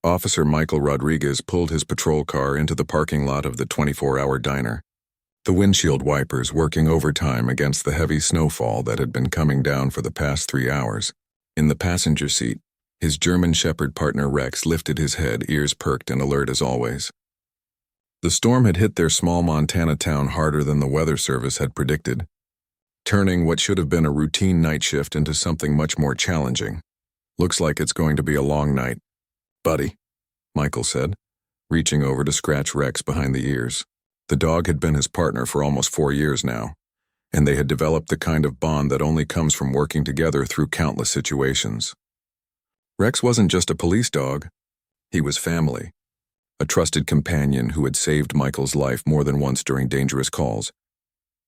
Officer Michael Rodriguez pulled his patrol car into the parking lot of the 24-hour diner, the windshield wipers working overtime against the heavy snowfall that had been coming down for the past 3 hours. In the passenger seat, his German Shepherd partner Rex lifted his head, ears perked and alert as always. The storm had hit their small Montana town harder than the weather service had predicted, turning what should have been a routine night shift into something much more challenging. "Looks like it's going to be a long night, buddy," Michael said, reaching over to scratch Rex behind the ears. The dog had been his partner for almost 4 years now, and they had developed the kind of bond that only comes from working together through countless situations. Rex wasn't just a police dog. He was family, a trusted companion who had saved Michael's life more than once during dangerous calls.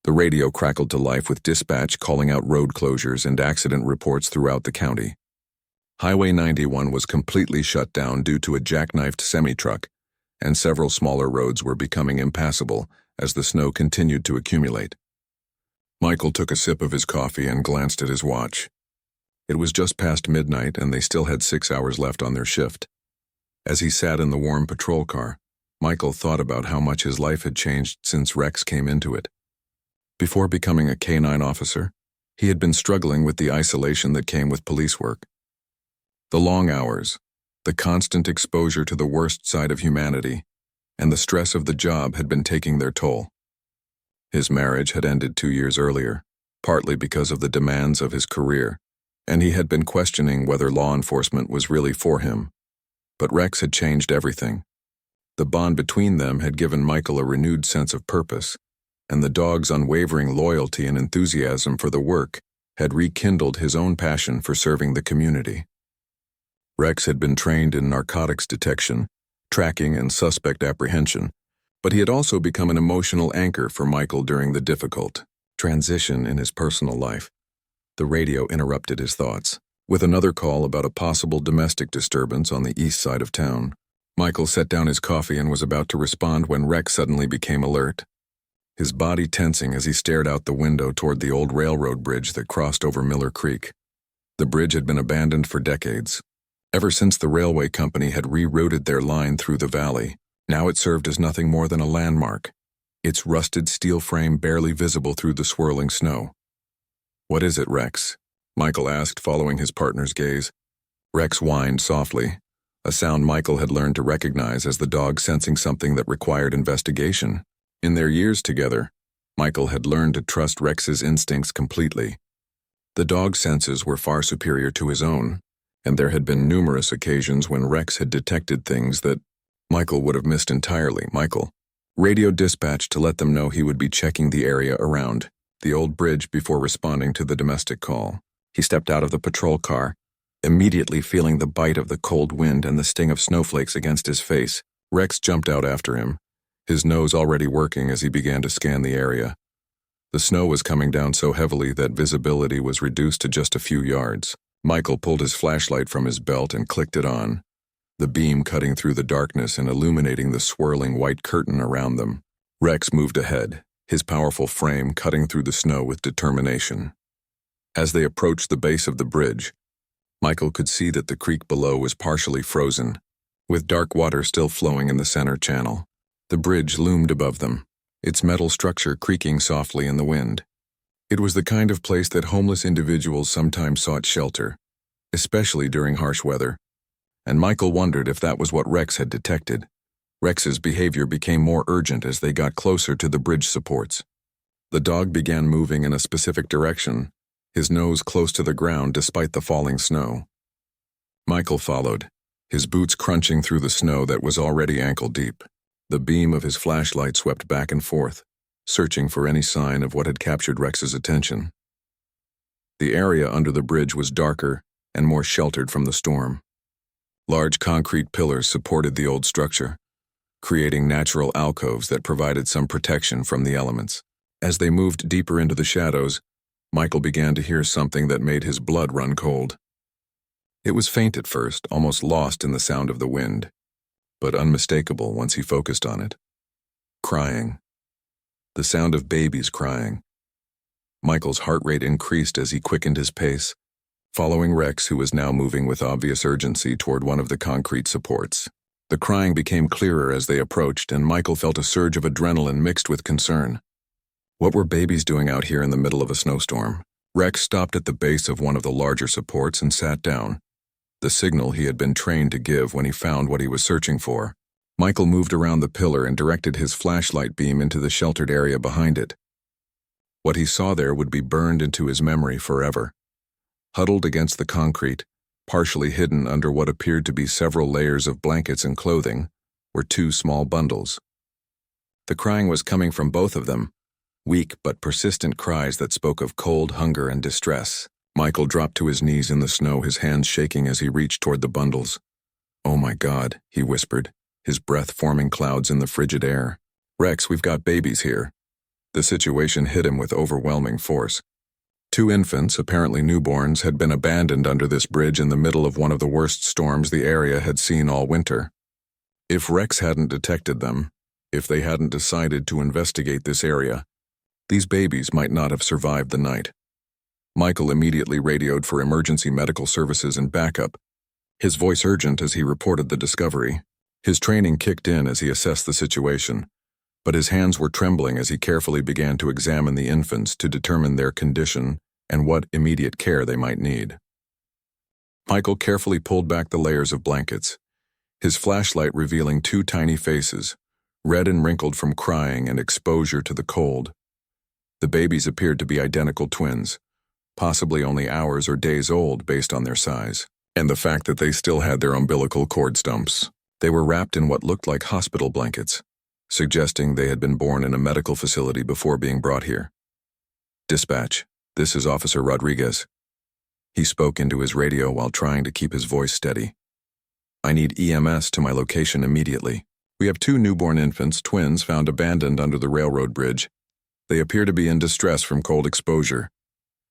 The radio crackled to life with dispatch calling out road closures and accident reports throughout the county. Highway 91 was completely shut down due to a jackknifed semi-truck, and several smaller roads were becoming impassable as the snow continued to accumulate. Michael took a sip of his coffee and glanced at his watch. It was just past midnight and they still had 6 hours left on their shift. As he sat in the warm patrol car, Michael thought about how much his life had changed since Rex came into it. Before becoming a K-9 officer, he had been struggling with the isolation that came with police work. The long hours, the constant exposure to the worst side of humanity, and the stress of the job had been taking their toll. His marriage had ended 2 years earlier, partly because of the demands of his career, and he had been questioning whether law enforcement was really for him. But Rex had changed everything. The bond between them had given Michael a renewed sense of purpose, and the dog's unwavering loyalty and enthusiasm for the work had rekindled his own passion for serving the community. Rex had been trained in narcotics detection, tracking, and suspect apprehension, but he had also become an emotional anchor for Michael during the difficult transition in his personal life. The radio interrupted his thoughts, with another call about a possible domestic disturbance on the east side of town. Michael set down his coffee and was about to respond when Rex suddenly became alert, his body tensing as he stared out the window toward the old railroad bridge that crossed over Miller Creek. The bridge had been abandoned for decades. Ever since the railway company had rerouted their line through the valley, now it served as nothing more than a landmark, its rusted steel frame barely visible through the swirling snow. "What is it, Rex?" Michael asked, following his partner's gaze. Rex whined softly, a sound Michael had learned to recognize as the dog sensing something that required investigation. In their years together, Michael had learned to trust Rex's instincts completely. The dog's senses were far superior to his own, and there had been numerous occasions when Rex had detected things that Michael would have missed entirely. Michael radioed dispatch to let them know he would be checking the area around the old bridge before responding to the domestic call. He stepped out of the patrol car, immediately feeling the bite of the cold wind and the sting of snowflakes against his face. Rex jumped out after him, his nose already working as he began to scan the area. The snow was coming down so heavily that visibility was reduced to just a few yards. Michael pulled his flashlight from his belt and clicked it on, the beam cutting through the darkness and illuminating the swirling white curtain around them. Rex moved ahead, his powerful frame cutting through the snow with determination. As they approached the base of the bridge, Michael could see that the creek below was partially frozen, with dark water still flowing in the center channel. The bridge loomed above them, its metal structure creaking softly in the wind. It was the kind of place that homeless individuals sometimes sought shelter, especially during harsh weather, and Michael wondered if that was what Rex had detected. Rex's behavior became more urgent as they got closer to the bridge supports. The dog began moving in a specific direction, his nose close to the ground despite the falling snow. Michael followed, his boots crunching through the snow that was already ankle-deep. The beam of his flashlight swept back and forth, searching for any sign of what had captured Rex's attention. The area under the bridge was darker and more sheltered from the storm. Large concrete pillars supported the old structure, creating natural alcoves that provided some protection from the elements. As they moved deeper into the shadows, Michael began to hear something that made his blood run cold. It was faint at first, almost lost in the sound of the wind, but unmistakable once he focused on it. Crying. The sound of babies crying. Michael's heart rate increased as he quickened his pace, following Rex, who was now moving with obvious urgency toward one of the concrete supports. The crying became clearer as they approached, and Michael felt a surge of adrenaline mixed with concern. What were babies doing out here in the middle of a snowstorm? Rex stopped at the base of one of the larger supports and sat down, the signal he had been trained to give when he found what he was searching for. Michael moved around the pillar and directed his flashlight beam into the sheltered area behind it. What he saw there would be burned into his memory forever. Huddled against the concrete, partially hidden under what appeared to be several layers of blankets and clothing, were two small bundles. The crying was coming from both of them, weak but persistent cries that spoke of cold, hunger, and distress. Michael dropped to his knees in the snow, his hands shaking as he reached toward the bundles. "Oh my God," he whispered, his breath forming clouds in the frigid air. "Rex, we've got babies here." The situation hit him with overwhelming force. Two infants, apparently newborns, had been abandoned under this bridge in the middle of one of the worst storms the area had seen all winter. If Rex hadn't detected them, if they hadn't decided to investigate this area, these babies might not have survived the night. Michael immediately radioed for emergency medical services and backup, his voice urgent as he reported the discovery. His training kicked in as he assessed the situation, but his hands were trembling as he carefully began to examine the infants to determine their condition and what immediate care they might need. Michael carefully pulled back the layers of blankets, his flashlight revealing two tiny faces, red and wrinkled from crying and exposure to the cold. The babies appeared to be identical twins, possibly only hours or days old based on their size, and the fact that they still had their umbilical cord stumps. They were wrapped in what looked like hospital blankets, suggesting they had been born in a medical facility before being brought here. "Dispatch, this is Officer Rodriguez." He spoke into his radio while trying to keep his voice steady. "I need EMS to my location immediately. We have two newborn infants, twins, found abandoned under the railroad bridge. They appear to be in distress from cold exposure.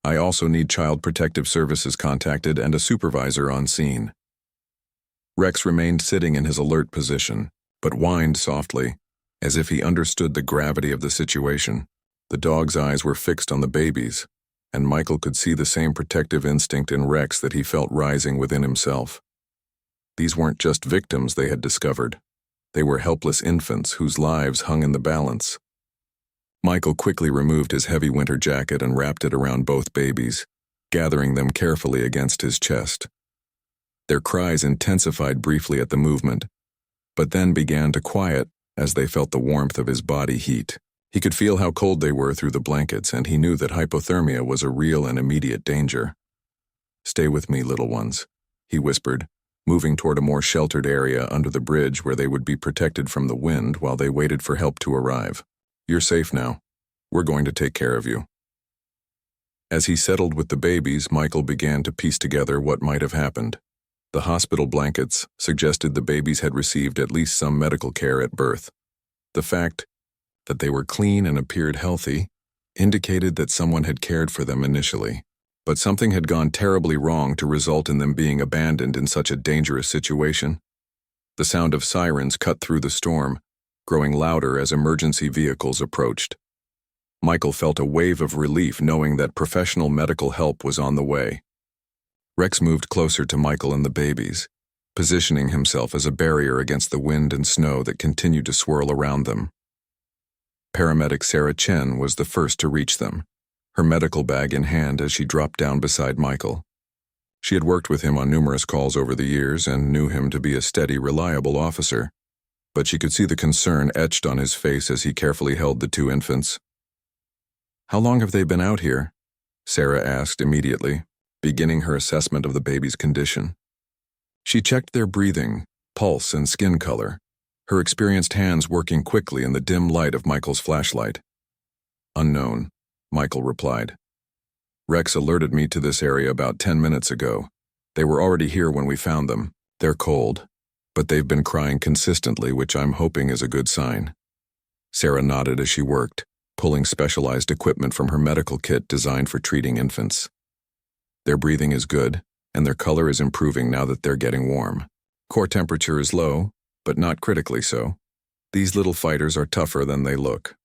I also need Child Protective Services contacted and a supervisor on scene." Rex remained sitting in his alert position, but whined softly, as if he understood the gravity of the situation. The dog's eyes were fixed on the babies, and Michael could see the same protective instinct in Rex that he felt rising within himself. These weren't just victims they had discovered. They were helpless infants whose lives hung in the balance. Michael quickly removed his heavy winter jacket and wrapped it around both babies, gathering them carefully against his chest. Their cries intensified briefly at the movement, but then began to quiet as they felt the warmth of his body heat. He could feel how cold they were through the blankets, and he knew that hypothermia was a real and immediate danger. "Stay with me, little ones," he whispered, moving toward a more sheltered area under the bridge where they would be protected from the wind while they waited for help to arrive. "You're safe now. We're going to take care of you." As he settled with the babies, Michael began to piece together what might have happened. The hospital blankets suggested the babies had received at least some medical care at birth. The fact that they were clean and appeared healthy indicated that someone had cared for them initially, but something had gone terribly wrong to result in them being abandoned in such a dangerous situation. The sound of sirens cut through the storm, growing louder as emergency vehicles approached. Michael felt a wave of relief knowing that professional medical help was on the way. Rex moved closer to Michael and the babies, positioning himself as a barrier against the wind and snow that continued to swirl around them. Paramedic Sarah Chen was the first to reach them, her medical bag in hand as she dropped down beside Michael. She had worked with him on numerous calls over the years and knew him to be a steady, reliable officer, but she could see the concern etched on his face as he carefully held the two infants. "How long have they been out here?" Sarah asked immediately, beginning her assessment of the baby's condition. She checked their breathing, pulse, and skin color, her experienced hands working quickly in the dim light of Michael's flashlight. "Unknown," Michael replied. "Rex alerted me to this area about 10 minutes ago. They were already here when we found them. They're cold, but they've been crying consistently, which I'm hoping is a good sign." Sarah nodded as she worked, pulling specialized equipment from her medical kit designed for treating infants. "Their breathing is good, and their color is improving now that they're getting warm. Core temperature is low, but not critically so. These little fighters are tougher than they look."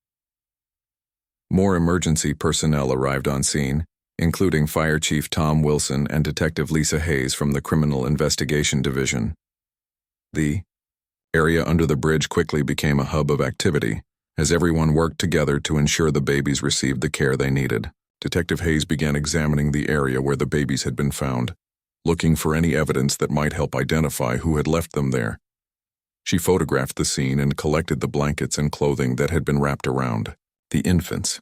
More emergency personnel arrived on scene, including Fire Chief Tom Wilson and Detective Lisa Hayes from the Criminal Investigation Division. The area under the bridge quickly became a hub of activity, as everyone worked together to ensure the babies received the care they needed. Detective Hayes began examining the area where the babies had been found, looking for any evidence that might help identify who had left them there. She photographed the scene and collected the blankets and clothing that had been wrapped around the infants,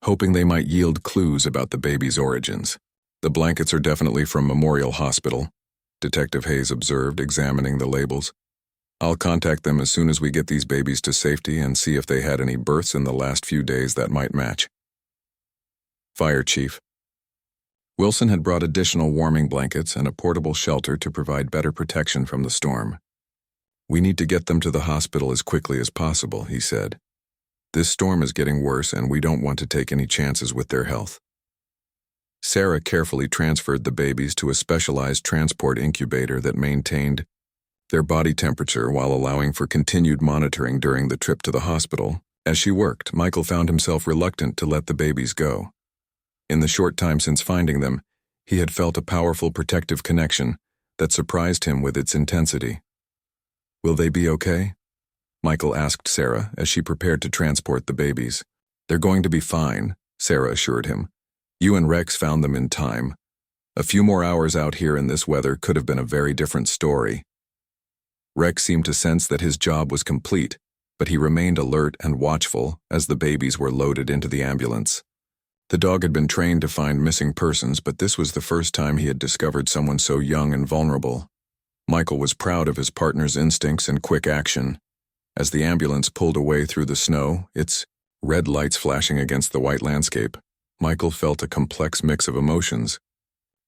hoping they might yield clues about the baby's origins. "The blankets are definitely from Memorial Hospital," Detective Hayes observed, examining the labels. "I'll contact them as soon as we get these babies to safety and see if they had any births in the last few days that might match." Fire Chief Wilson had brought additional warming blankets and a portable shelter to provide better protection from the storm. "We need to get them to the hospital as quickly as possible," he said. "This storm is getting worse and we don't want to take any chances with their health." Sarah carefully transferred the babies to a specialized transport incubator that maintained their body temperature while allowing for continued monitoring during the trip to the hospital. As she worked, Michael found himself reluctant to let the babies go. In the short time since finding them, he had felt a powerful protective connection that surprised him with its intensity. "Will they be okay?" Michael asked Sarah as she prepared to transport the babies. "They're going to be fine," Sarah assured him. "You and Rex found them in time. A few more hours out here in this weather could have been a very different story." Rex seemed to sense that his job was complete, but he remained alert and watchful as the babies were loaded into the ambulance. The dog had been trained to find missing persons, but this was the first time he had discovered someone so young and vulnerable. Michael was proud of his partner's instincts and quick action. As the ambulance pulled away through the snow, its red lights flashing against the white landscape, Michael felt a complex mix of emotions.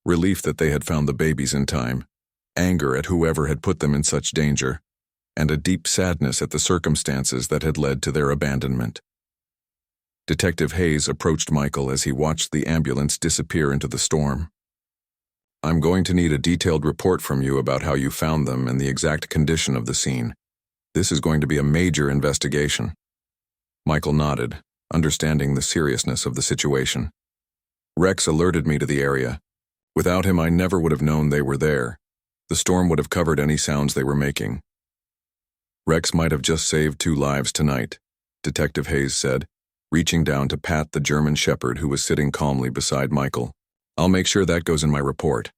Relief that they had found the babies in time, anger at whoever had put them in such danger, and a deep sadness at the circumstances that had led to their abandonment. Detective Hayes approached Michael as he watched the ambulance disappear into the storm. "I'm going to need a detailed report from you about how you found them and the exact condition of the scene. This is going to be a major investigation." Michael nodded, understanding the seriousness of the situation. "Rex alerted me to the area. Without him, I never would have known they were there. The storm would have covered any sounds they were making." "Rex might have just saved 2 lives tonight," Detective Hayes said, reaching down to pat the German shepherd who was sitting calmly beside Michael. "I'll make sure that goes in my report."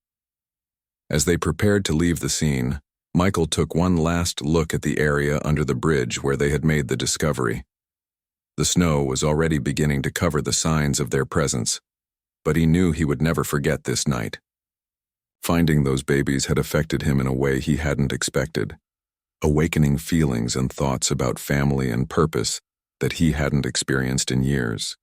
As they prepared to leave the scene, Michael took one last look at the area under the bridge where they had made the discovery. The snow was already beginning to cover the signs of their presence, but he knew he would never forget this night. Finding those babies had affected him in a way he hadn't expected, awakening feelings and thoughts about family and purpose that he hadn't experienced in years.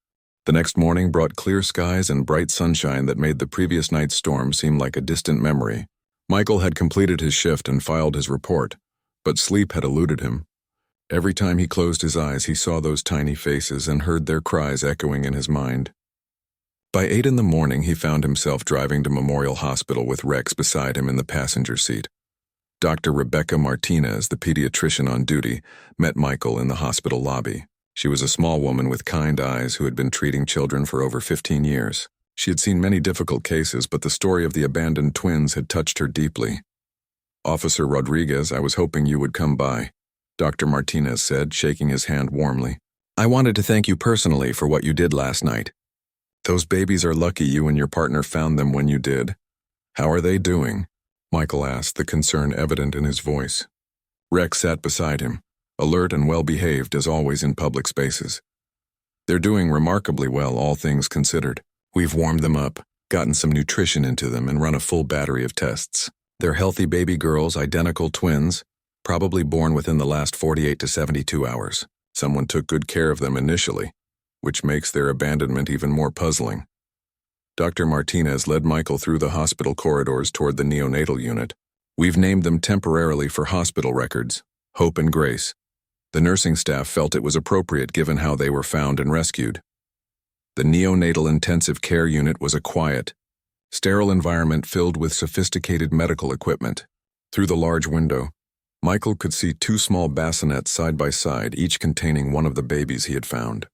The next morning brought clear skies and bright sunshine that made the previous night's storm seem like a distant memory. Michael had completed his shift and filed his report, but sleep had eluded him. Every time he closed his eyes, he saw those tiny faces and heard their cries echoing in his mind. By 8 in the morning, he found himself driving to Memorial Hospital with Rex beside him in the passenger seat. Dr. Rebecca Martinez, the pediatrician on duty, met Michael in the hospital lobby. She was a small woman with kind eyes who had been treating children for over 15 years. She had seen many difficult cases, but the story of the abandoned twins had touched her deeply. "Officer Rodriguez, I was hoping you would come by," Dr. Martinez said, shaking his hand warmly. "I wanted to thank you personally for what you did last night. Those babies are lucky you and your partner found them when you did. How are they doing?" Michael asked, the concern evident in his voice. Rex sat beside him, alert and well-behaved as always in public spaces. "They're doing remarkably well, all things considered. We've warmed them up, gotten some nutrition into them, and run a full battery of tests. They're healthy baby girls, identical twins, probably born within the last 48 to 72 hours. Someone took good care of them initially, which makes their abandonment even more puzzling." Dr. Martinez led Michael through the hospital corridors toward the neonatal unit. "We've named them temporarily for hospital records, Hope and Grace. The nursing staff felt it was appropriate given how they were found and rescued." The neonatal intensive care unit was a quiet, sterile environment filled with sophisticated medical equipment. Through the large window, Michael could see 2 small bassinets side by side, each containing one of the babies he had found.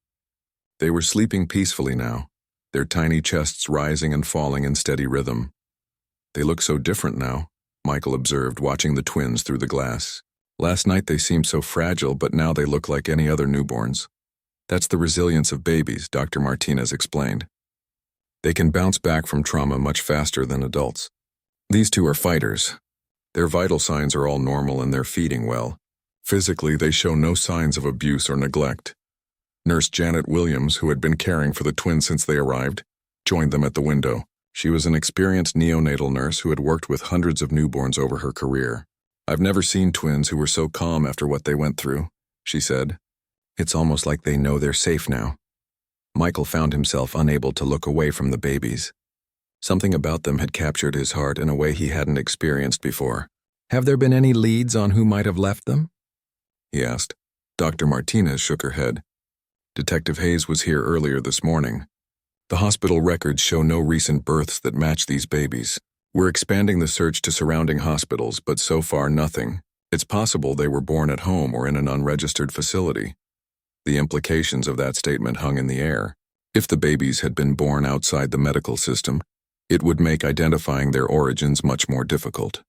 They were sleeping peacefully now, their tiny chests rising and falling in steady rhythm. They look so different now, Michael observed, watching the twins through the glass. Last night they seemed so fragile, but now they look like any other newborns. That's the resilience of babies, Dr. Martinez explained. They can bounce back from trauma much faster than adults. These two are fighters. Their vital signs are all normal and they're feeding well. Physically, they show no signs of abuse or neglect. Nurse Janet Williams, who had been caring for the twins since they arrived, joined them at the window. She was an experienced neonatal nurse who had worked with hundreds of newborns over her career. "I've never seen twins who were so calm after what they went through," she said. "It's almost like they know they're safe now." Michael found himself unable to look away from the babies. Something about them had captured his heart in a way he hadn't experienced before. "Have there been any leads on who might have left them?" he asked. Dr. Martinez shook her head. "Detective Hayes was here earlier this morning. The hospital records show no recent births that match these babies. We're expanding the search to surrounding hospitals, but so far nothing. It's possible they were born at home or in an unregistered facility." The implications of that statement hung in the air. If the babies had been born outside the medical system, it would make identifying their origins much more difficult.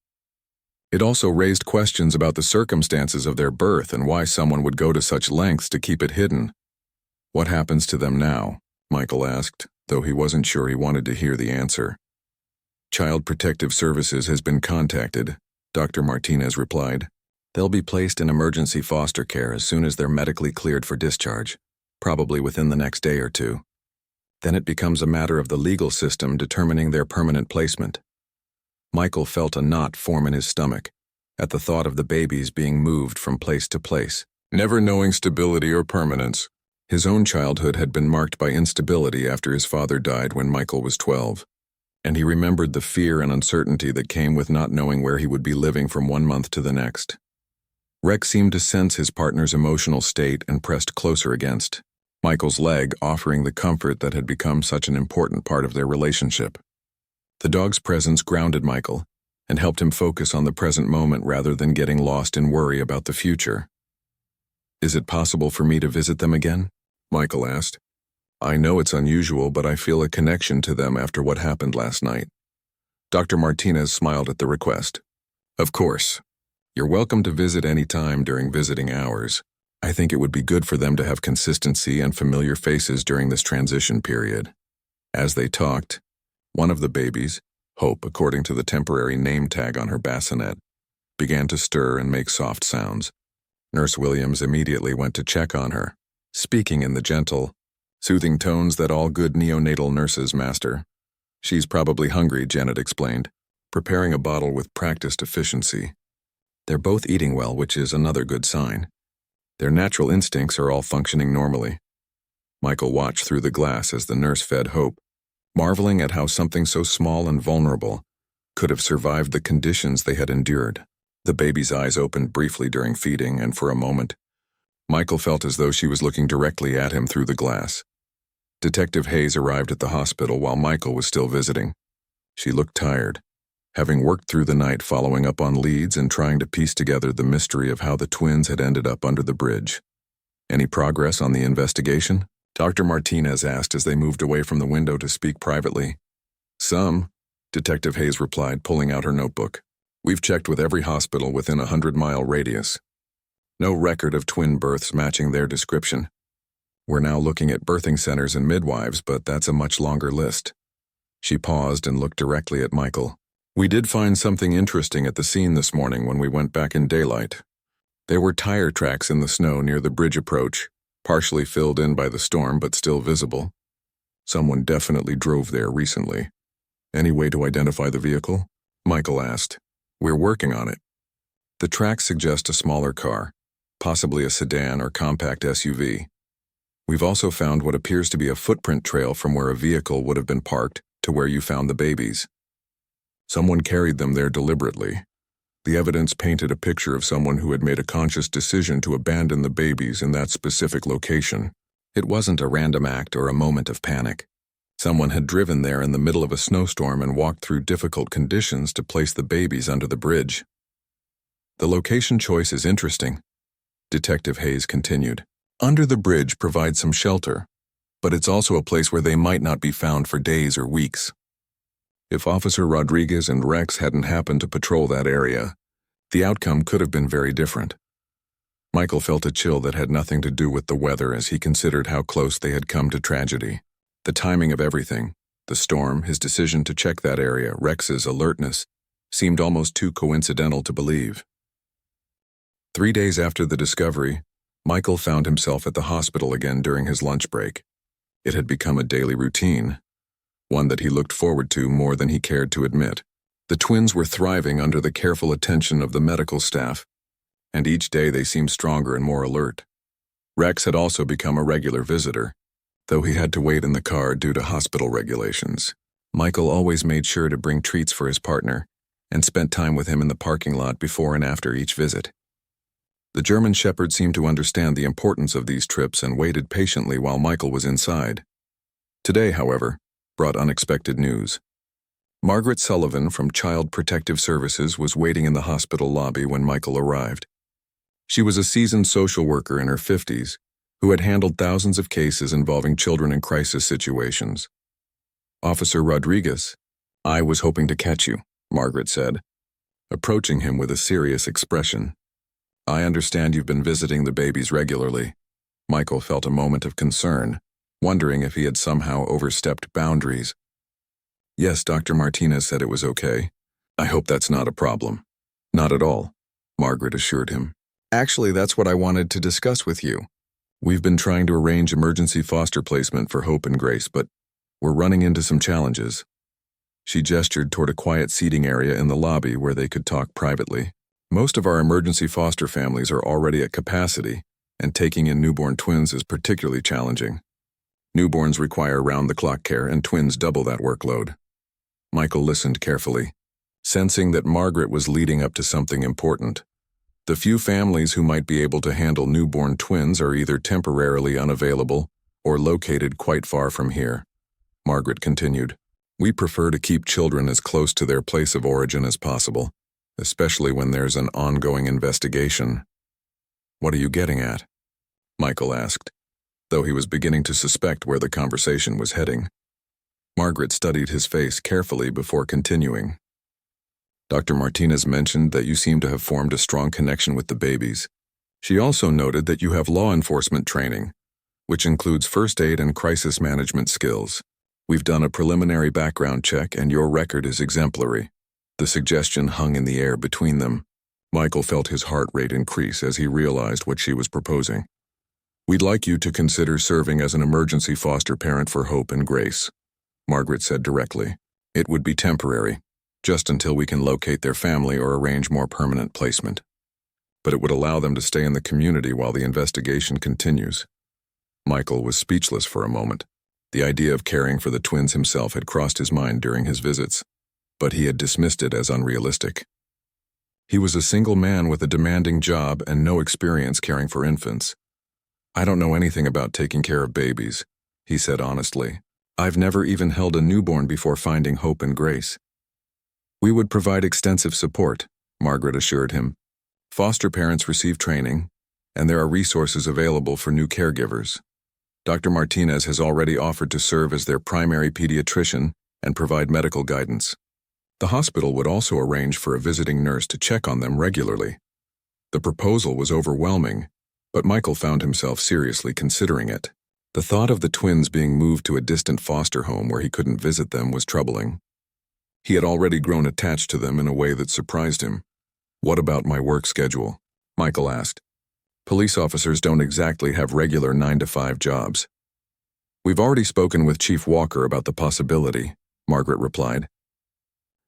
It also raised questions about the circumstances of their birth and why someone would go to such lengths to keep it hidden. "What happens to them now?" Michael asked, though he wasn't sure he wanted to hear the answer. "Child Protective Services has been contacted," Dr. Martinez replied. "They'll be placed in emergency foster care as soon as they're medically cleared for discharge, probably within the next day or two. Then it becomes a matter of the legal system determining their permanent placement." Michael felt a knot form in his stomach at the thought of the babies being moved from place to place, never knowing stability or permanence. His own childhood had been marked by instability after his father died when Michael was 12, and he remembered the fear and uncertainty that came with not knowing where he would be living from one month to the next. Rex seemed to sense his partner's emotional state and pressed closer against Michael's leg, offering the comfort that had become such an important part of their relationship. The dog's presence grounded Michael and helped him focus on the present moment rather than getting lost in worry about the future. "Is it possible for me to visit them again?" Michael asked. "I know it's unusual, but I feel a connection to them after what happened last night." Dr. Martinez smiled at the request. "Of course. You're welcome to visit any time during visiting hours. I think it would be good for them to have consistency and familiar faces during this transition period." As they talked, one of the babies, Hope according to the temporary name tag on her bassinet, began to stir and make soft sounds. Nurse Williams immediately went to check on her, speaking in the gentle, soothing tones that all good neonatal nurses master. "She's probably hungry," Janet explained, preparing a bottle with practiced efficiency. "They're both eating well, which is another good sign. Their natural instincts are all functioning normally." Michael watched through the glass as the nurse fed Hope, marveling at how something so small and vulnerable could have survived the conditions they had endured. The baby's eyes opened briefly during feeding, and for a moment, Michael felt as though she was looking directly at him through the glass. Detective Hayes arrived at the hospital while Michael was still visiting. She looked tired, having worked through the night following up on leads and trying to piece together the mystery of how the twins had ended up under the bridge. "Any progress on the investigation?" Dr. Martinez asked as they moved away from the window to speak privately. "Some," Detective Hayes replied, pulling out her notebook. "We've checked with every hospital within a 100-mile radius. No record of twin births matching their description. We're now looking at birthing centers and midwives, but that's a much longer list." She paused and looked directly at Michael. "We did find something interesting at the scene this morning when we went back in daylight. There were tire tracks in the snow near the bridge approach, partially filled in by the storm but still visible. Someone definitely drove there recently." "Any way to identify the vehicle?" Michael asked. "We're working on it. The tracks suggest a smaller car, possibly a sedan or compact SUV. We've also found what appears to be a footprint trail from where a vehicle would have been parked to where you found the babies. Someone carried them there deliberately. The evidence painted a picture of someone who had made a conscious decision to abandon the babies in that specific location. It wasn't a random act or a moment of panic. Someone had driven there in the middle of a snowstorm and walked through difficult conditions to place the babies under the bridge." "The location choice is interesting," Detective Hayes continued. "Under the bridge provides some shelter, but it's also a place where they might not be found for days or weeks. If Officer Rodriguez and Rex hadn't happened to patrol that area, the outcome could have been very different. Michael felt a chill that had nothing to do with the weather as he considered how close they had come to tragedy. The timing of everything, the storm, his decision to check that area, Rex's alertness, seemed almost too coincidental to believe. 3 days after the discovery, Michael found himself at the hospital again during his lunch break. It had become a daily routine, one that he looked forward to more than he cared to admit. The twins were thriving under the careful attention of the medical staff, and each day they seemed stronger and more alert. Rex had also become a regular visitor, though he had to wait in the car due to hospital regulations. Michael always made sure to bring treats for his partner and spent time with him in the parking lot before and after each visit. The German Shepherd seemed to understand the importance of these trips and waited patiently while Michael was inside. Today, however, brought unexpected news. Margaret Sullivan from Child Protective Services was waiting in the hospital lobby when Michael arrived. She was a seasoned social worker in her 50s who had handled thousands of cases involving children in crisis situations. "Officer Rodriguez, I was hoping to catch you," Margaret said, approaching him with a serious expression. "I understand you've been visiting the babies regularly." Michael felt a moment of concern, wondering if he had somehow overstepped boundaries. "Yes, Dr. Martinez said it was okay. I hope that's not a problem." "Not at all," Margaret assured him. "Actually, that's what I wanted to discuss with you. We've been trying to arrange emergency foster placement for Hope and Grace, but we're running into some challenges." She gestured toward a quiet seating area in the lobby where they could talk privately. "Most of our emergency foster families are already at capacity, and taking in newborn twins is particularly challenging. Newborns require round-the-clock care, and twins double that workload." Michael listened carefully, sensing that Margaret was leading up to something important. The few families who might be able to handle newborn twins are either temporarily unavailable or located quite far from here. Margaret continued, "We prefer to keep children as close to their place of origin as possible, especially when there's an ongoing investigation." "What are you getting at?" Michael asked, though he was beginning to suspect where the conversation was heading. Margaret studied his face carefully before continuing. "Dr. Martinez mentioned that you seem to have formed a strong connection with the babies. She also noted that you have law enforcement training, which includes first aid and crisis management skills. We've done a preliminary background check and your record is exemplary." The suggestion hung in the air between them. Michael felt his heart rate increase as he realized what she was proposing. "We'd like you to consider serving as an emergency foster parent for Hope and Grace," Margaret said directly. "It would be temporary, just until we can locate their family or arrange more permanent placement. But it would allow them to stay in the community while the investigation continues." Michael was speechless for a moment. The idea of caring for the twins himself had crossed his mind during his visits, but he had dismissed it as unrealistic. He was a single man with a demanding job and no experience caring for infants. "I don't know anything about taking care of babies," he said honestly. "I've never even held a newborn before finding Hope and Grace." "We would provide extensive support," Margaret assured him. "Foster parents receive training, and there are resources available for new caregivers. Dr. Martinez has already offered to serve as their primary pediatrician and provide medical guidance. The hospital would also arrange for a visiting nurse to check on them regularly." The proposal was overwhelming, but Michael found himself seriously considering it. The thought of the twins being moved to a distant foster home where he couldn't visit them was troubling. He had already grown attached to them in a way that surprised him. "What about my work schedule?" Michael asked. "Police officers don't exactly have regular 9-to-5 jobs." "We've already spoken with Chief Walker about the possibility," Margaret replied.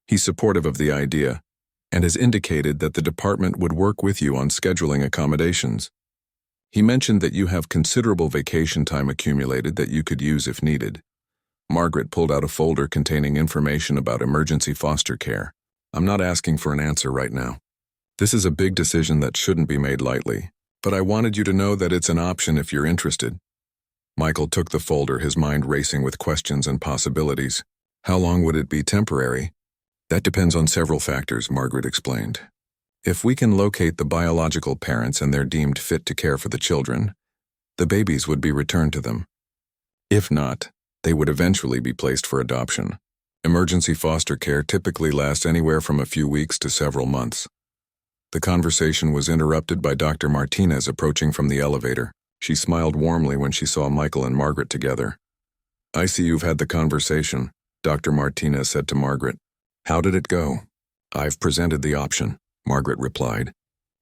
"He's supportive of the idea, and has indicated that the department would work with you on scheduling accommodations. He mentioned that you have considerable vacation time accumulated that you could use if needed." Margaret pulled out a folder containing information about emergency foster care. "I'm not asking for an answer right now. This is a big decision that shouldn't be made lightly, but I wanted you to know that it's an option if you're interested." Michael took the folder, his mind racing with questions and possibilities. "How long would it be temporary?" "That depends on several factors," Margaret explained. "If we can locate the biological parents and they're deemed fit to care for the children, the babies would be returned to them. If not, they would eventually be placed for adoption. Emergency foster care typically lasts anywhere from a few weeks to several months. The conversation was interrupted by Dr. Martinez approaching from the elevator. She smiled warmly when she saw Michael and Margaret together. "I see you've had the conversation," Dr. Martinez said to Margaret. "How did it go?" "I've presented the option," Margaret replied.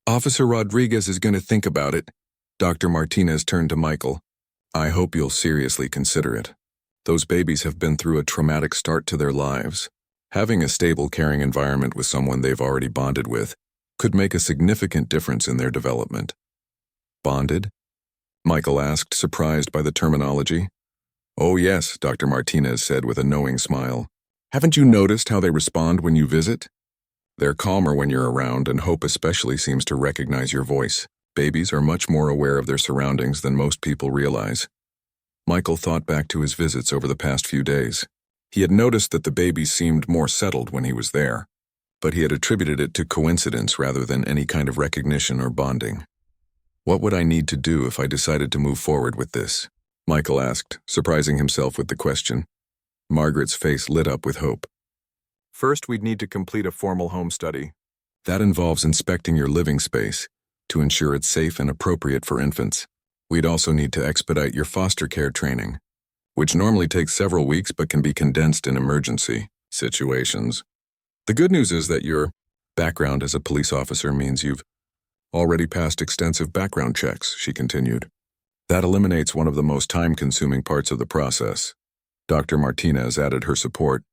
"Officer Rodriguez is going to think about it." Dr. Martinez turned to Michael. "I hope you'll seriously consider it. Those babies have been through a traumatic start to their lives. Having a stable, caring environment with someone they've already bonded with could make a significant difference in their development." "Bonded?" Michael asked, surprised by the terminology. "Oh yes," Dr. Martinez said with a knowing smile. "Haven't you noticed how they respond when you visit? They're calmer when you're around, and Hope especially seems to recognize your voice. Babies are much more aware of their surroundings than most people realize." Michael thought back to his visits over the past few days. He had noticed that the babies seemed more settled when he was there, but he had attributed it to coincidence rather than any kind of recognition or bonding. "What would I need to do if I decided to move forward with this?" Michael asked, surprising himself with the question. Margaret's face lit up with hope. "First, we'd need to complete a formal home study. That involves inspecting your living space to ensure it's safe and appropriate for infants. We'd also need to expedite your foster care training, which normally takes several weeks but can be condensed in emergency situations. The good news is that your background as a police officer means you've already passed extensive background checks," she continued. "That eliminates one of the most time-consuming parts of the process." Dr. Martinez added her support.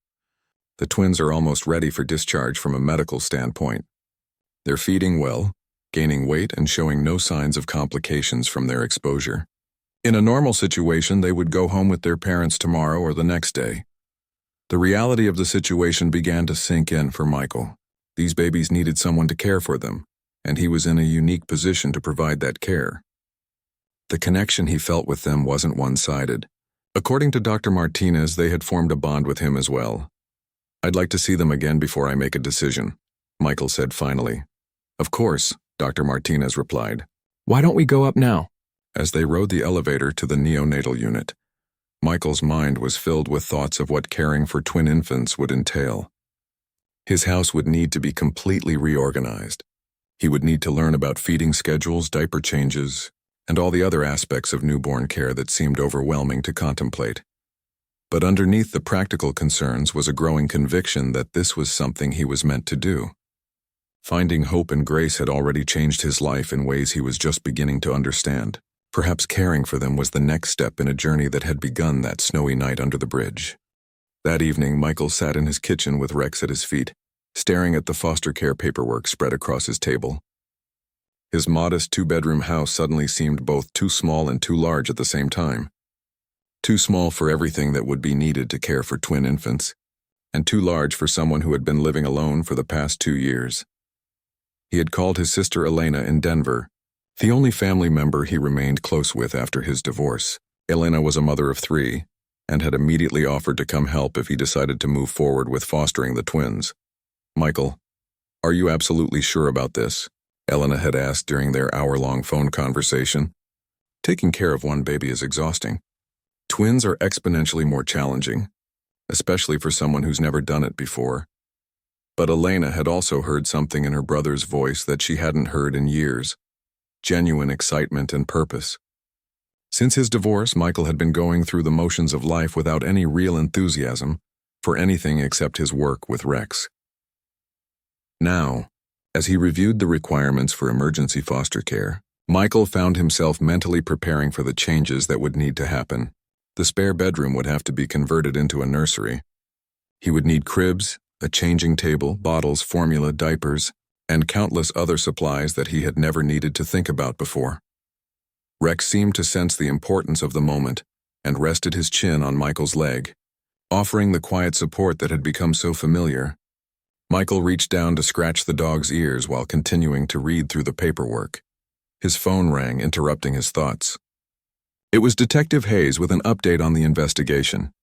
"The twins are almost ready for discharge from a medical standpoint. They're feeding well, gaining weight, and showing no signs of complications from their exposure. In a normal situation, they would go home with their parents tomorrow or the next day." The reality of the situation began to sink in for Michael. These babies needed someone to care for them, and he was in a unique position to provide that care. The connection he felt with them wasn't one-sided. According to Dr. Martinez, they had formed a bond with him as well. "I'd like to see them again before I make a decision," Michael said finally. "Of course," Dr. Martinez replied. "Why don't we go up now?" As they rode the elevator to the neonatal unit, Michael's mind was filled with thoughts of what caring for twin infants would entail. His house would need to be completely reorganized. He would need to learn about feeding schedules, diaper changes, and all the other aspects of newborn care that seemed overwhelming to contemplate. But underneath the practical concerns was a growing conviction that this was something he was meant to do. Finding hope and grace had already changed his life in ways he was just beginning to understand. Perhaps caring for them was the next step in a journey that had begun that snowy night under the bridge. That evening, Michael sat in his kitchen with Rex at his feet, staring at the foster care paperwork spread across his table. His modest two-bedroom house suddenly seemed both too small and too large at the same time. Too small for everything that would be needed to care for twin infants, and too large for someone who had been living alone for the past 2 years. He had called his sister Elena in Denver, the only family member he remained close with after his divorce. Elena was a mother of 3, and had immediately offered to come help if he decided to move forward with fostering the twins. "Michael, are you absolutely sure about this?" Elena had asked during their hour-long phone conversation. "Taking care of one baby is exhausting. Twins are exponentially more challenging, especially for someone who's never done it before." But Elena had also heard something in her brother's voice that she hadn't heard in years: genuine excitement and purpose. Since his divorce, Michael had been going through the motions of life without any real enthusiasm for anything except his work with Rex. Now, as he reviewed the requirements for emergency foster care, Michael found himself mentally preparing for the changes that would need to happen. The spare bedroom would have to be converted into a nursery. He would need cribs, a changing table, bottles, formula, diapers, and countless other supplies that he had never needed to think about before. Rex seemed to sense the importance of the moment and rested his chin on Michael's leg, offering the quiet support that had become so familiar. Michael reached down to scratch the dog's ears while continuing to read through the paperwork. His phone rang, interrupting his thoughts. It was Detective Hayes with an update on the investigation.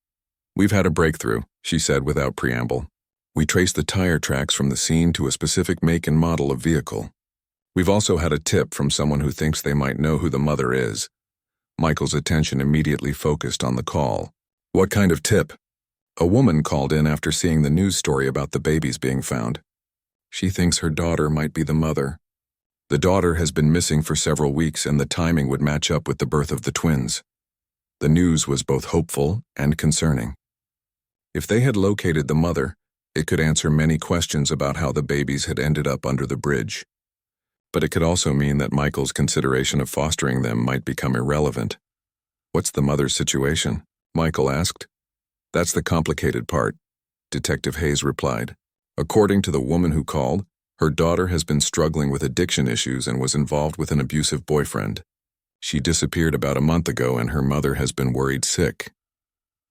"We've had a breakthrough," she said without preamble. "We traced the tire tracks from the scene to a specific make and model of vehicle. We've also had a tip from someone who thinks they might know who the mother is. Michael's attention immediately focused on the call. What kind of tip? A woman called in after seeing the news story about the babies being found. She thinks her daughter might be the mother. The daughter has been missing for several weeks and the timing would match up with the birth of the twins. The news was both hopeful and concerning. If they had located the mother, it could answer many questions about how the babies had ended up under the bridge. But it could also mean that Michael's consideration of fostering them might become irrelevant. What's the mother's situation? Michael asked. That's the complicated part, Detective Hayes replied. According to the woman who called, her daughter has been struggling with addiction issues and was involved with an abusive boyfriend. She disappeared about a month ago and her mother has been worried sick.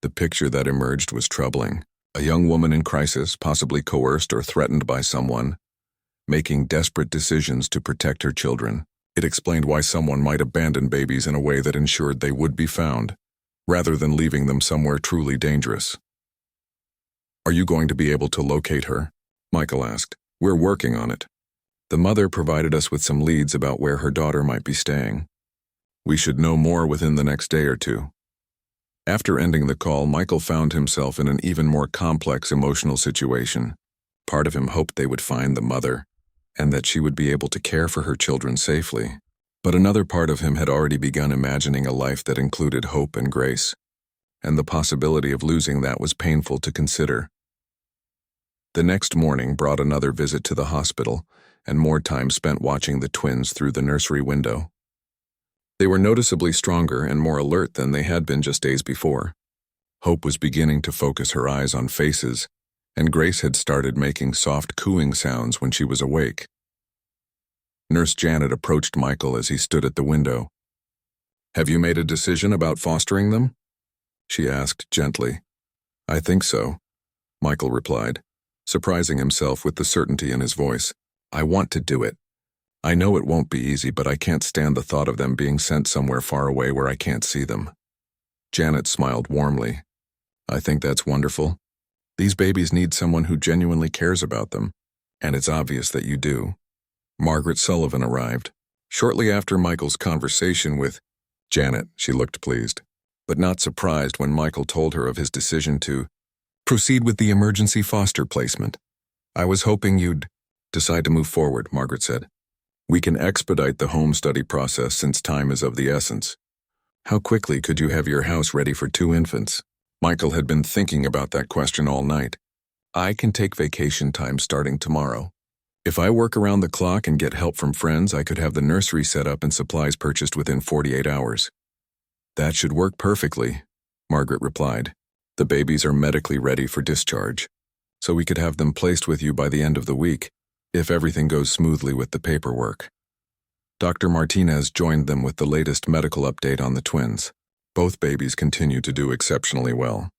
The picture that emerged was troubling. A young woman in crisis, possibly coerced or threatened by someone, making desperate decisions to protect her children. It explained why someone might abandon babies in a way that ensured they would be found, rather than leaving them somewhere truly dangerous. Are you going to be able to locate her? Michael asked. We're working on it. The mother provided us with some leads about where her daughter might be staying. We should know more within the next day or two. After ending the call, Michael found himself in an even more complex emotional situation. Part of him hoped they would find the mother, and that she would be able to care for her children safely. But another part of him had already begun imagining a life that included hope and grace, and the possibility of losing that was painful to consider. The next morning brought another visit to the hospital, and more time spent watching the twins through the nursery window. They were noticeably stronger and more alert than they had been just days before. Hope was beginning to focus her eyes on faces, and Grace had started making soft cooing sounds when she was awake. Nurse Janet approached Michael as he stood at the window. Have you made a decision about fostering them? She asked gently. I think so, Michael replied, surprising himself with the certainty in his voice. I want to do it. I know it won't be easy, but I can't stand the thought of them being sent somewhere far away where I can't see them. Janet smiled warmly. I think that's wonderful. These babies need someone who genuinely cares about them, and it's obvious that you do. Margaret Sullivan arrived. Shortly after Michael's conversation with Janet, she looked pleased, but not surprised when Michael told her of his decision to proceed with the emergency foster placement. I was hoping you'd decide to move forward, Margaret said. We can expedite the home study process since time is of the essence. How quickly could you have your house ready for 2 infants? Michael had been thinking about that question all night. I can take vacation time starting tomorrow. If I work around the clock and get help from friends, I could have the nursery set up and supplies purchased within 48 hours. That should work perfectly, Margaret replied. The babies are medically ready for discharge, so we could have them placed with you by the end of the week, if everything goes smoothly with the paperwork. Dr. Martinez joined them with the latest medical update on the twins. Both babies continue to do exceptionally well.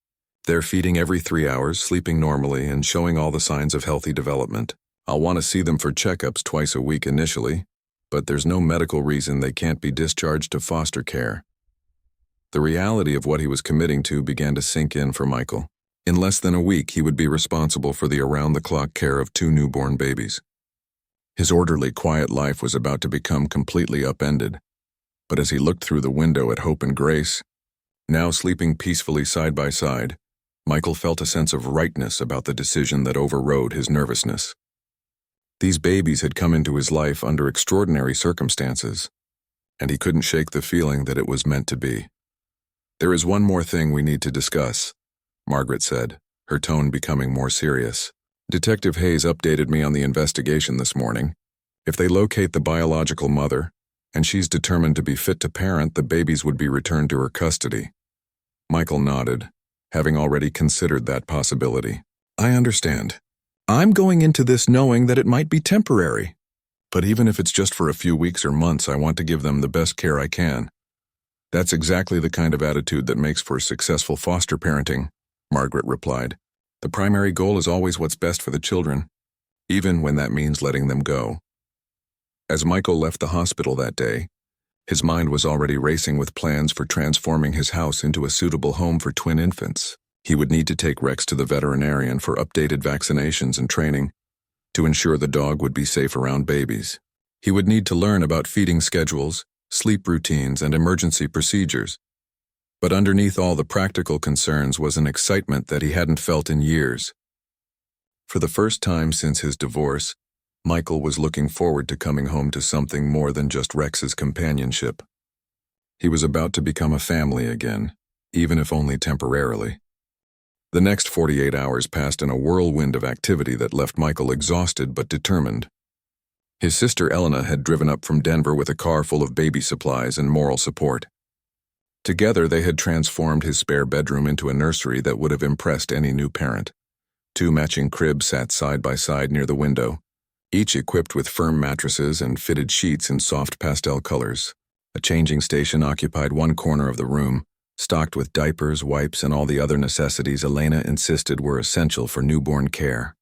They're feeding every 3 hours, sleeping normally, and showing all the signs of healthy development. I'll want to see them for checkups twice a week initially, but there's no medical reason they can't be discharged to foster care. The reality of what he was committing to began to sink in for Michael. In less than a week, he would be responsible for the around-the-clock care of 2 newborn babies. His orderly, quiet life was about to become completely upended. But as he looked through the window at Hope and Grace, now sleeping peacefully side by side, Michael felt a sense of rightness about the decision that overrode his nervousness. These babies had come into his life under extraordinary circumstances, and he couldn't shake the feeling that it was meant to be. There is one more thing we need to discuss, Margaret said, her tone becoming more serious. Detective Hayes updated me on the investigation this morning. If they locate the biological mother, and she's determined to be fit to parent, the babies would be returned to her custody. Michael nodded, having already considered that possibility. I understand. I'm going into this knowing that it might be temporary. But even if it's just for a few weeks or months, I want to give them the best care I can. That's exactly the kind of attitude that makes for successful foster parenting, Margaret replied. The primary goal is always what's best for the children, even when that means letting them go. As Michael left the hospital that day, his mind was already racing with plans for transforming his house into a suitable home for twin infants. He would need to take Rex to the veterinarian for updated vaccinations and training to ensure the dog would be safe around babies. He would need to learn about feeding schedules sleep routines, and emergency procedures. But underneath all the practical concerns was an excitement that he hadn't felt in years. For the first time since his divorce, Michael was looking forward to coming home to something more than just Rex's companionship. He was about to become a family again, even if only temporarily. The next 48 hours passed in a whirlwind of activity that left Michael exhausted but determined. His sister Elena had driven up from Denver with a car full of baby supplies and moral support. Together they had transformed his spare bedroom into a nursery that would have impressed any new parent. 2 matching cribs sat side by side near the window, each equipped with firm mattresses and fitted sheets in soft pastel colors. A changing station occupied one corner of the room, stocked with diapers, wipes, and all the other necessities Elena insisted were essential for newborn care.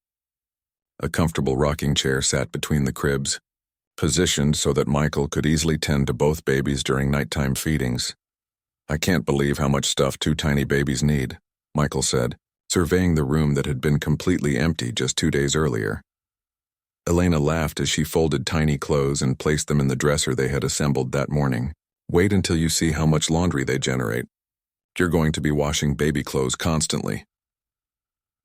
A comfortable rocking chair sat between the cribs, positioned so that Michael could easily tend to both babies during nighttime feedings. "I can't believe how much stuff 2 tiny babies need," Michael said, surveying the room that had been completely empty just 2 days earlier. Elena laughed as she folded tiny clothes and placed them in the dresser they had assembled that morning. "Wait until you see how much laundry they generate. You're going to be washing baby clothes constantly."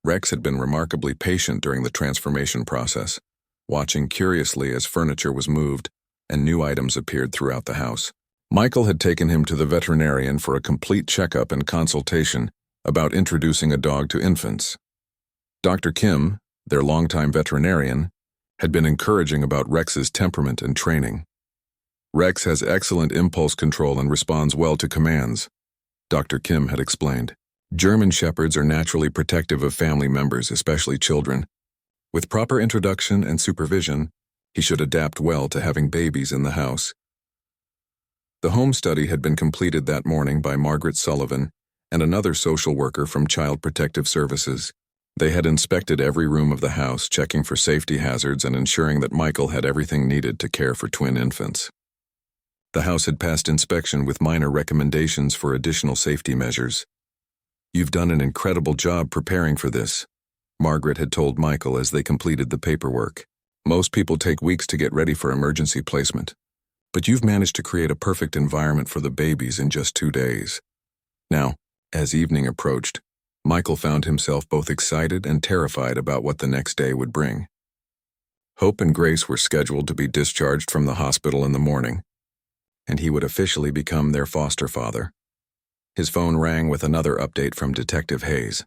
Rex had been remarkably patient during the transformation process, watching curiously as furniture was moved and new items appeared throughout the house. Michael had taken him to the veterinarian for a complete checkup and consultation about introducing a dog to infants. Dr. Kim, their longtime veterinarian, had been encouraging about Rex's temperament and training. "Rex has excellent impulse control and responds well to commands," Dr. Kim had explained. "German Shepherds are naturally protective of family members, especially children. With proper introduction and supervision, he should adapt well to having babies in the house." The home study had been completed that morning by Margaret Sullivan and another social worker from Child Protective Services. They had inspected every room of the house, checking for safety hazards and ensuring that Michael had everything needed to care for twin infants. The house had passed inspection with minor recommendations for additional safety measures. "You've done an incredible job preparing for this," Margaret had told Michael as they completed the paperwork. "Most people take weeks to get ready for emergency placement, but you've managed to create a perfect environment for the babies in just 2 days." Now, as evening approached, Michael found himself both excited and terrified about what the next day would bring. Hope and Grace were scheduled to be discharged from the hospital in the morning, and he would officially become their foster father. His phone rang with another update from Detective Hayes.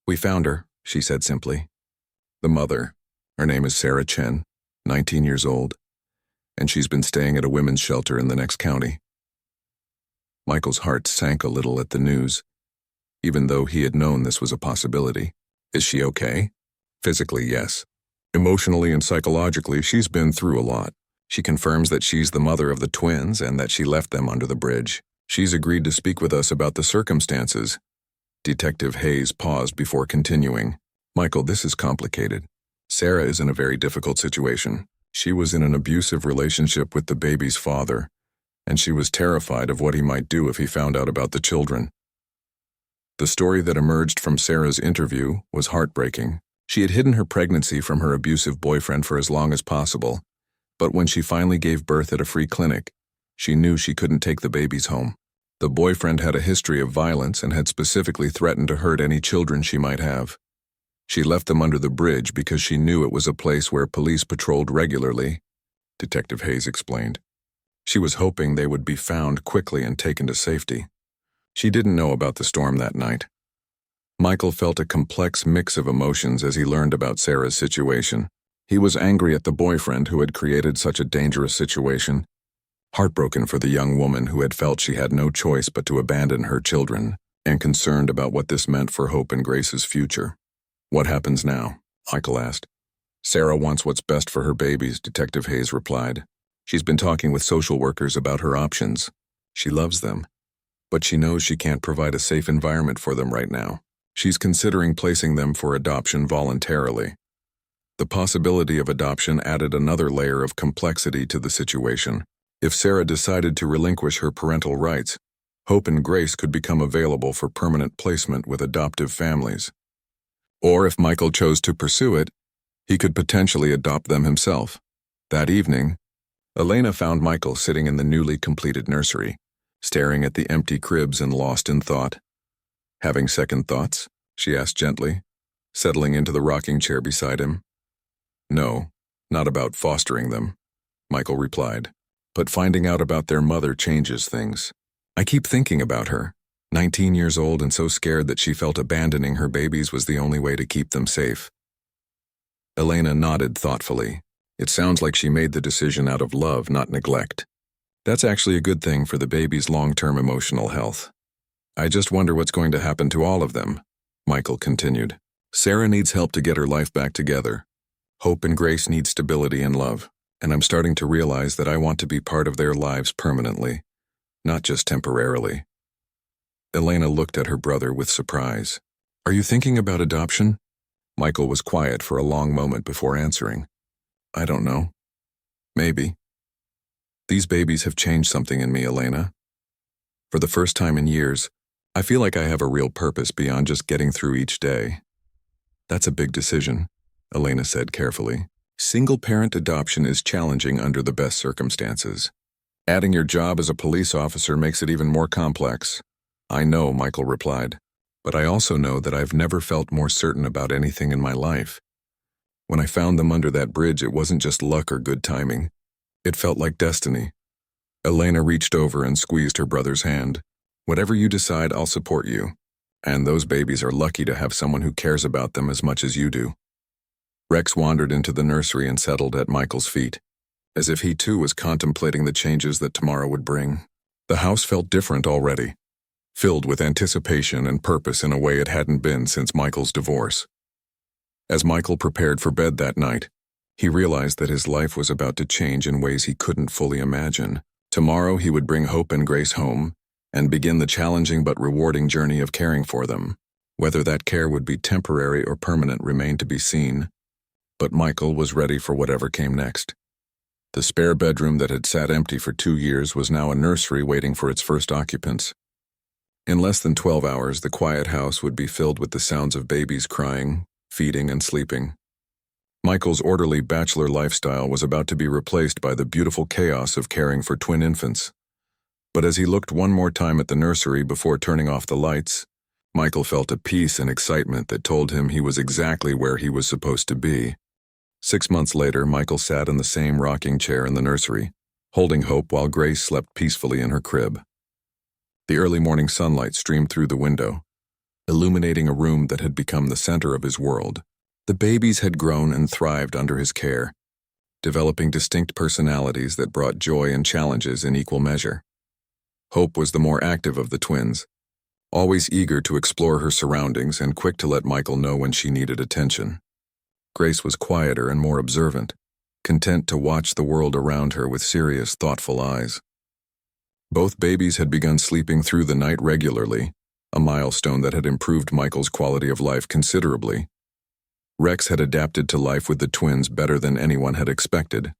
"We found her," she said simply. "The mother. Her name is Sarah Chen, 19 years old, and she's been staying at a women's shelter in the next county." Michael's heart sank a little at the news, even though he had known this was a possibility. "Is she okay?" "Physically, yes. Emotionally and psychologically, she's been through a lot. She confirms that she's the mother of the twins and that she left them under the bridge. She's agreed to speak with us about the circumstances." Detective Hayes paused before continuing. "Michael, this is complicated. Sarah is in a very difficult situation. She was in an abusive relationship with the baby's father, and she was terrified of what he might do if he found out about the children." The story that emerged from Sarah's interview was heartbreaking. She had hidden her pregnancy from her abusive boyfriend for as long as possible, but when she finally gave birth at a free clinic, she knew she couldn't take the babies home. The boyfriend had a history of violence and had specifically threatened to hurt any children she might have. She left them under the bridge because she knew it was a place where police patrolled regularly, Detective Hayes explained. She was hoping they would be found quickly and taken to safety. She didn't know about the storm that night. Michael felt a complex mix of emotions as he learned about Sarah's situation. He was angry at the boyfriend who had created such a dangerous situation, heartbroken for the young woman who had felt she had no choice but to abandon her children, and concerned about what this meant for Hope and Grace's future. "What happens now?" Michael asked. "Sarah wants what's best for her babies," Detective Hayes replied. "She's been talking with social workers about her options. She loves them, but she knows she can't provide a safe environment for them right now. She's considering placing them for adoption voluntarily." The possibility of adoption added another layer of complexity to the situation. If Sarah decided to relinquish her parental rights, Hope and Grace could become available for permanent placement with adoptive families. Or if Michael chose to pursue it, he could potentially adopt them himself. That evening, Elena found Michael sitting in the newly completed nursery, staring at the empty cribs and lost in thought. "Having second thoughts?" she asked gently, settling into the rocking chair beside him. "No, not about fostering them," Michael replied, "but finding out about their mother changes things. I keep thinking about her, 19 years old and so scared that she felt abandoning her babies was the only way to keep them safe." Elena nodded thoughtfully. "It sounds like she made the decision out of love, not neglect. That's actually a good thing for the baby's long-term emotional health. I just wonder what's going to happen to all of them," Michael continued. "Sarah needs help to get her life back together. Hope and Grace need stability and love, and I'm starting to realize that I want to be part of their lives permanently, not just temporarily." Elena looked at her brother with surprise. "Are you thinking about adoption?" Michael was quiet for a long moment before answering. "I don't know. Maybe. These babies have changed something in me, Elena. For the first time in years, I feel like I have a real purpose beyond just getting through each day." "That's a big decision," Elena said carefully. "Single-parent adoption is challenging under the best circumstances. Adding your job as a police officer makes it even more complex." "I know," Michael replied, "but I also know that I've never felt more certain about anything in my life. When I found them under that bridge, it wasn't just luck or good timing. It felt like destiny." Elena reached over and squeezed her brother's hand. "Whatever you decide, I'll support you. And those babies are lucky to have someone who cares about them as much as you do." Rex wandered into the nursery and settled at Michael's feet, as if he too was contemplating the changes that tomorrow would bring. The house felt different already, filled with anticipation and purpose in a way it hadn't been since Michael's divorce. As Michael prepared for bed that night, he realized that his life was about to change in ways he couldn't fully imagine. Tomorrow he would bring Hope and Grace home and begin the challenging but rewarding journey of caring for them. Whether that care would be temporary or permanent remained to be seen, but Michael was ready for whatever came next. The spare bedroom that had sat empty for 2 years was now a nursery waiting for its first occupants. In less than 12 hours, the quiet house would be filled with the sounds of babies crying, feeding, and sleeping. Michael's orderly bachelor lifestyle was about to be replaced by the beautiful chaos of caring for twin infants. But as he looked one more time at the nursery before turning off the lights, Michael felt a peace and excitement that told him he was exactly where he was supposed to be. 6 months later, Michael sat in the same rocking chair in the nursery, holding Hope while Grace slept peacefully in her crib. The early morning sunlight streamed through the window, illuminating a room that had become the center of his world. The babies had grown and thrived under his care, developing distinct personalities that brought joy and challenges in equal measure. Hope was the more active of the twins, always eager to explore her surroundings and quick to let Michael know when she needed attention. Grace was quieter and more observant, content to watch the world around her with serious, thoughtful eyes. Both babies had begun sleeping through the night regularly, a milestone that had improved Michael's quality of life considerably. Rex had adapted to life with the twins better than anyone had expected.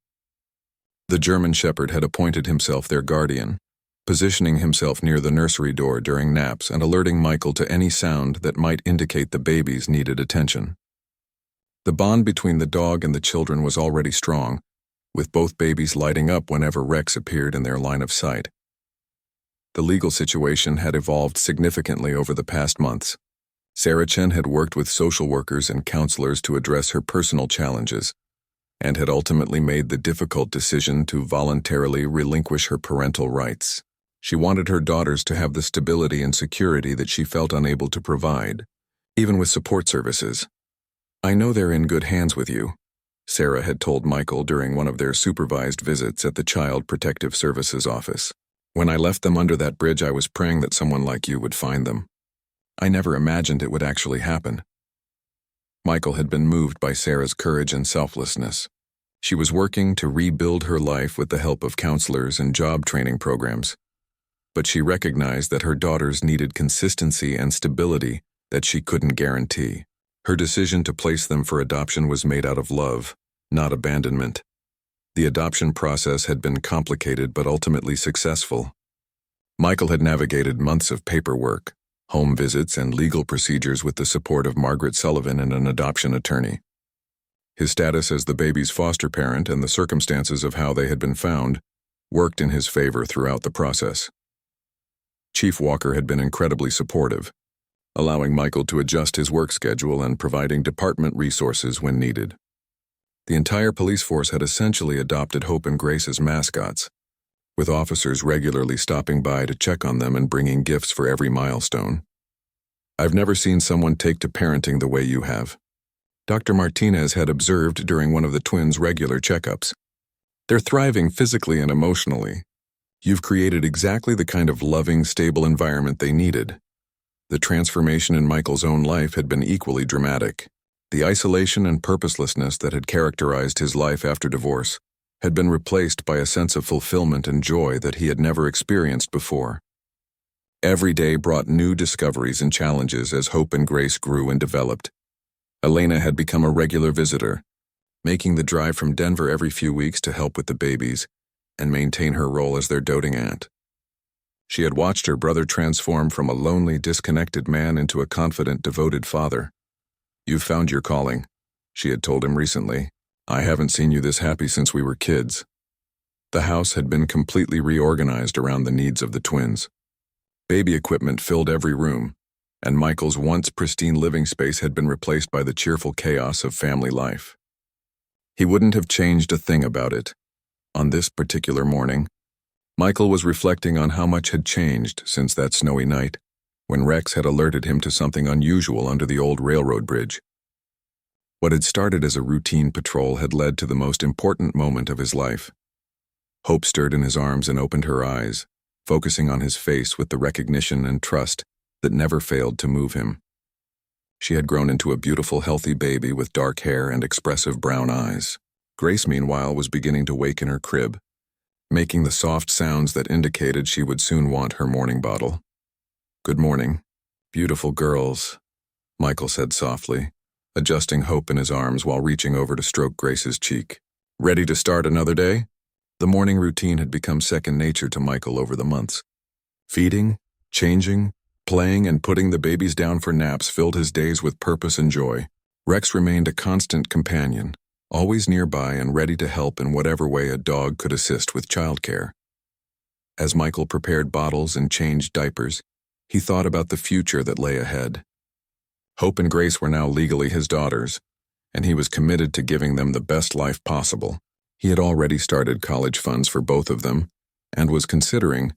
The German Shepherd had appointed himself their guardian, positioning himself near the nursery door during naps and alerting Michael to any sound that might indicate the babies needed attention. The bond between the dog and the children was already strong, with both babies lighting up whenever Rex appeared in their line of sight. The legal situation had evolved significantly over the past months. Sarah Chen had worked with social workers and counselors to address her personal challenges, and had ultimately made the difficult decision to voluntarily relinquish her parental rights. She wanted her daughters to have the stability and security that she felt unable to provide, even with support services. "I know they're in good hands with you," Sarah had told Michael during one of their supervised visits at the Child Protective Services office. "When I left them under that bridge, I was praying that someone like you would find them. I never imagined it would actually happen." Michael had been moved by Sarah's courage and selflessness. She was working to rebuild her life with the help of counselors and job training programs. But she recognized that her daughters needed consistency and stability that she couldn't guarantee. Her decision to place them for adoption was made out of love, not abandonment. The adoption process had been complicated but ultimately successful. Michael had navigated months of paperwork, home visits, and legal procedures with the support of Margaret Sullivan and an adoption attorney. His status as the baby's foster parent and the circumstances of how they had been found worked in his favor throughout the process. Chief Walker had been incredibly supportive, allowing Michael to adjust his work schedule and providing department resources when needed. The entire police force had essentially adopted Hope and Grace as mascots, with officers regularly stopping by to check on them and bringing gifts for every milestone. "I've never seen someone take to parenting the way you have," Dr. Martinez had observed during one of the twins' regular checkups. "They're thriving physically and emotionally. You've created exactly the kind of loving, stable environment they needed." The transformation in Michael's own life had been equally dramatic. The isolation and purposelessness that had characterized his life after divorce had been replaced by a sense of fulfillment and joy that he had never experienced before. Every day brought new discoveries and challenges as Hope and Grace grew and developed. Elena had become a regular visitor, making the drive from Denver every few weeks to help with the babies and maintain her role as their doting aunt. She had watched her brother transform from a lonely, disconnected man into a confident, devoted father. "You've found your calling," she had told him recently. "I haven't seen you this happy since we were kids." The house had been completely reorganized around the needs of the twins. Baby equipment filled every room, and Michael's once pristine living space had been replaced by the cheerful chaos of family life. He wouldn't have changed a thing about it. On this particular morning, Michael was reflecting on how much had changed since that snowy night, when Rex had alerted him to something unusual under the old railroad bridge. What had started as a routine patrol had led to the most important moment of his life. Hope stirred in his arms and opened her eyes, focusing on his face with the recognition and trust that never failed to move him. She had grown into a beautiful, healthy baby with dark hair and expressive brown eyes. Grace, meanwhile, was beginning to wake in her crib, making the soft sounds that indicated she would soon want her morning bottle. "Good morning, beautiful girls," Michael said softly, adjusting Hope in his arms while reaching over to stroke Grace's cheek. "Ready to start another day?" The morning routine had become second nature to Michael over the months. Feeding, changing, playing, and putting the babies down for naps filled his days with purpose and joy. Rex remained a constant companion, always nearby and ready to help in whatever way a dog could assist with childcare. As Michael prepared bottles and changed diapers, he thought about the future that lay ahead. Hope and Grace were now legally his daughters, and he was committed to giving them the best life possible. He had already started college funds for both of them, and was considering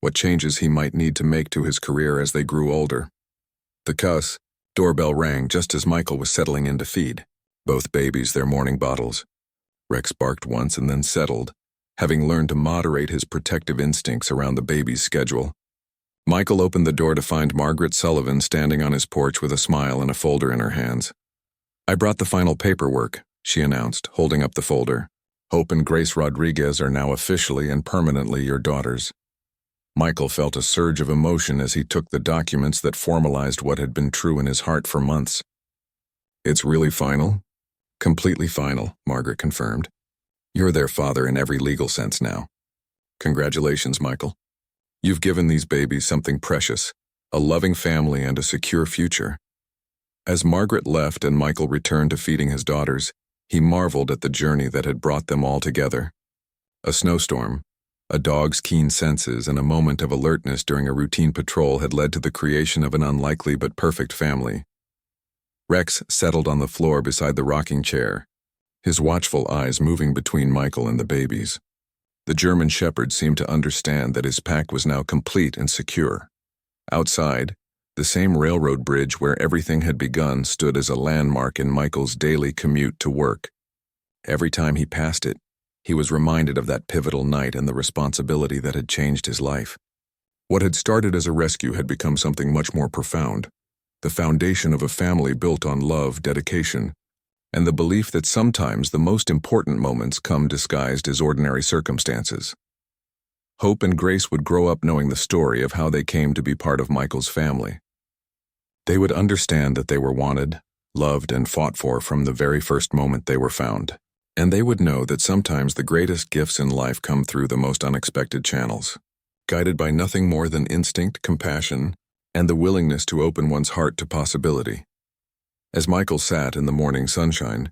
what changes he might need to make to his career as they grew older. The doorbell rang just as Michael was settling in to feed both babies their morning bottles. Rex barked once and then settled, having learned to moderate his protective instincts around the baby's schedule. Michael opened the door to find Margaret Sullivan standing on his porch with a smile and a folder in her hands. "I brought the final paperwork," she announced, holding up the folder. "Hope and Grace Rodriguez are now officially and permanently your daughters." Michael felt a surge of emotion as he took the documents that formalized what had been true in his heart for months. "It's really final?" "Completely final," Margaret confirmed. "You're their father in every legal sense now." "Congratulations, Michael. You've given these babies something precious, a loving family and a secure future." As Margaret left and Michael returned to feeding his daughters, he marveled at the journey that had brought them all together. A snowstorm, a dog's keen senses, and a moment of alertness during a routine patrol had led to the creation of an unlikely but perfect family. Rex settled on the floor beside the rocking chair, his watchful eyes moving between Michael and the babies. The German Shepherd seemed to understand that his pack was now complete and secure. Outside, the same railroad bridge where everything had begun stood as a landmark in Michael's daily commute to work. Every time he passed it, he was reminded of that pivotal night and the responsibility that had changed his life. What had started as a rescue had become something much more profound, the foundation of a family built on love, dedication, and the belief that sometimes the most important moments come disguised as ordinary circumstances. Hope and Grace would grow up knowing the story of how they came to be part of Michael's family. They would understand that they were wanted, loved, and fought for from the very first moment they were found. And they would know that sometimes the greatest gifts in life come through the most unexpected channels, guided by nothing more than instinct, compassion, and the willingness to open one's heart to possibility. As Michael sat in the morning sunshine,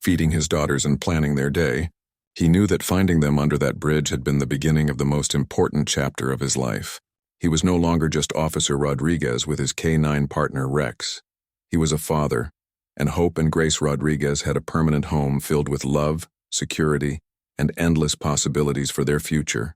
feeding his daughters and planning their day. He knew that finding them under that bridge had been the beginning of the most important chapter of his life. He was no longer just Officer Rodriguez with his K-9 partner Rex. He was a father, and Hope and Grace Rodriguez had a permanent home filled with love, security, and endless possibilities for their future.